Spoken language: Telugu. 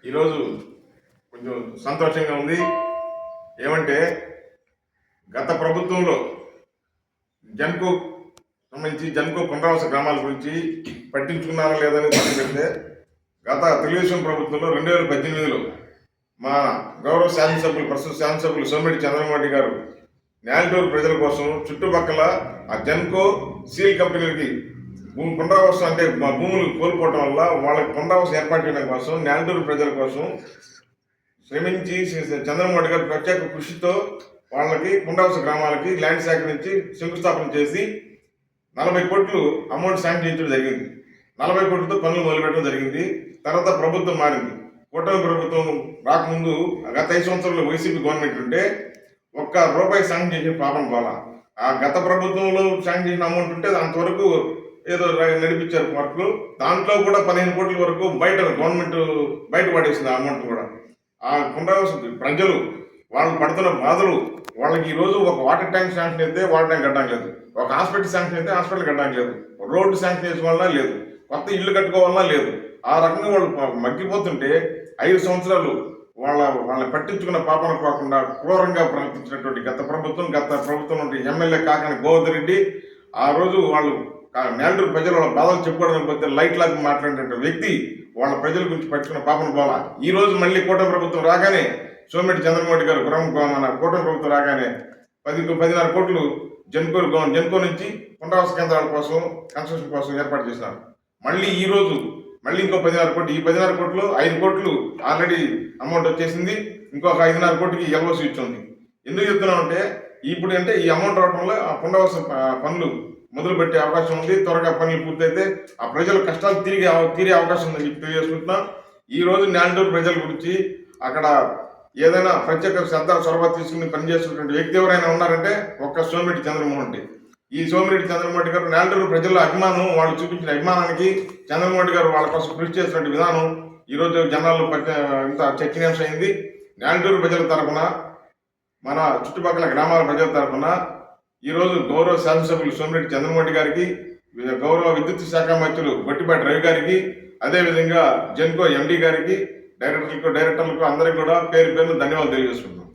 ఈరోజు కొంచెం సంతోషంగా ఉంది. ఏమంటే గత ప్రభుత్వంలో జన్కో సంబంధించి జన్కో పునరావాస గ్రామాల గురించి పట్టించుకున్నారా లేదని పెడితే గత తెలుగుదేశం ప్రభుత్వంలో 2018లో మా గౌరవ శాసనసభ్యులు ప్రస్తుత శాసనసభ్యులు సోమిరెడ్డి చంద్రమోహన్ గారు నేలటూరు ప్రజల కోసం చుట్టుపక్కల ఆ జన్కో స్టీల్ కంపెనీలకి భూమి పునరావాసం అంటే మా భూములు కోల్పోవడం వల్ల వాళ్ళకి పునరావాసం ఏర్పాటు చేయడం కోసం నేలటూరు ప్రజల కోసం శ్రమించి చంద్రమోహన్ గారు ప్రత్యేక కృషితో వాళ్ళకి పునరావాస గ్రామాలకి ల్యాండ్ సేకరించి శంకుస్థాపన చేసి 40 కోట్లు అమౌంట్ శాంక్షన్ చేయించడం జరిగింది. 40 కోట్లతో పనులు మొదలుపెట్టడం జరిగింది. తర్వాత ప్రభుత్వం మారింది. కూటమి ప్రభుత్వం రాకముందు గత 5 సంవత్సరాల్లో వైసీపీ గవర్నమెంట్ ఉంటే ఒక్క రూపాయి శాంక్షన్ చేసిన పాపం పోలా. ఆ గత ప్రభుత్వంలో శాంక్షన్ చేసిన అమౌంట్ ఉంటే అంతవరకు ఏదో నడిపించారు వర్క్లు. దాంట్లో కూడా 15 కోట్ల వరకు బయట గవర్నమెంట్ బయట పడేసింది ఆ అమౌంట్ కూడా. ఆ పునరావాస ప్రజలు వాళ్ళు పడుతున్న బాధలు వాళ్ళకి ఈరోజు ఒక వాటర్ ట్యాంక్ శాంక్షన్ అయితే వాటర్ ట్యాంక్ కట్టడం లేదు, ఒక హాస్పిటల్ శాంక్షన్ అయితే హాస్పిటల్ కట్టడం లేదు, రోడ్డు శాంక్షన్ చేసిన వల్ల లేదు, కొత్త ఇల్లు కట్టుకోవాలన్నా లేదు. ఆ రకంగా వాళ్ళు మగ్గిపోతుంటే 5 సంవత్సరాలు వాళ్ళని పట్టించుకున్న పాపన కాకుండా క్రూరంగా ప్రవర్తించినటువంటి గత ప్రభుత్వం నుండి ఎమ్మెల్యే కాకని గోవర్ధన్ రెడ్డి ఆ రోజు వాళ్ళు నేలటూరు ప్రజలు వాళ్ళ బాధలు చెప్పుకోవడానికి పోతే లైట్ లాగా మాట్లాడినటువంటి వ్యక్తి వాళ్ళ ప్రజల గురించి పట్టుకున్న పాపన పోలా. ఈ రోజు మళ్ళీ కూటమి ప్రభుత్వం రాగానే సోమిరెడ్డి చంద్రమోహన్ గారు మన కూటమి ప్రభుత్వం రాగానే 10-10.5 కోట్లు జన్కో నుంచి పునరావాస కేంద్రాల కోసం కన్స్ట్రక్షన్ కోసం ఏర్పాటు చేసినారు. మళ్ళీ ఈ రోజు ఇంకో 16 కోట్లు, ఈ 16 కోట్లు 5 కోట్లు ఆల్రెడీ అమౌంట్ వచ్చేసింది. ఇంకొక 5.5 కోట్లకి ఎల్ఓసి ఇచ్చింది. ఎందుకు చెప్తున్నామంటే ఇప్పుడు అంటే ఈ అమౌంట్ రావడం వల్ల ఆ పునరావాస పనులు మొదలు పెట్టే అవకాశం ఉంది. త్వరగా పనులు పూర్తయితే ఆ ప్రజల కష్టాలు తీరే అవకాశం ఉందని చెప్పి తెలియజేసుకుంటున్నాం. ఈ రోజు నేలటూరు ప్రజల గురించి అక్కడ ఏదైనా ప్రత్యేక శ్రద్ధ చొరవ తీసుకుని పనిచేస్తున్నటువంటి వ్యక్తి ఎవరైనా ఉన్నారంటే ఒక్క సోమిరెడ్డి చంద్రమోహన్ రెడ్డి. ఈ సోమిరెడ్డి చంద్రమోహన్ గారు నేలటూరు ప్రజల అభిమానం, వాళ్ళు చూపించిన అభిమానానికి చంద్రమోహన్ గారు వాళ్ళ కోసం కృషి చేసినటువంటి విధానం ఈరోజు జనాల్లో ఇంత చర్చనీయాంశం అయింది. నేలటూరు ప్రజల తరఫున, మన చుట్టుపక్కల గ్రామాల ప్రజల తరఫున ఈరోజు గౌరవ శాసనసభ్యులు సోమిరెడ్డి చంద్రమోహన్ గారికి, గౌరవ విద్యుత్ శాఖ మంత్రులు బట్టిపాటి రవి గారికి, అదేవిధంగా జన్కో ఎండి గారికి, డైరెక్టర్లకు అందరికీ కూడా పేరు ధన్యవాదాలు తెలియజేస్తున్నాం.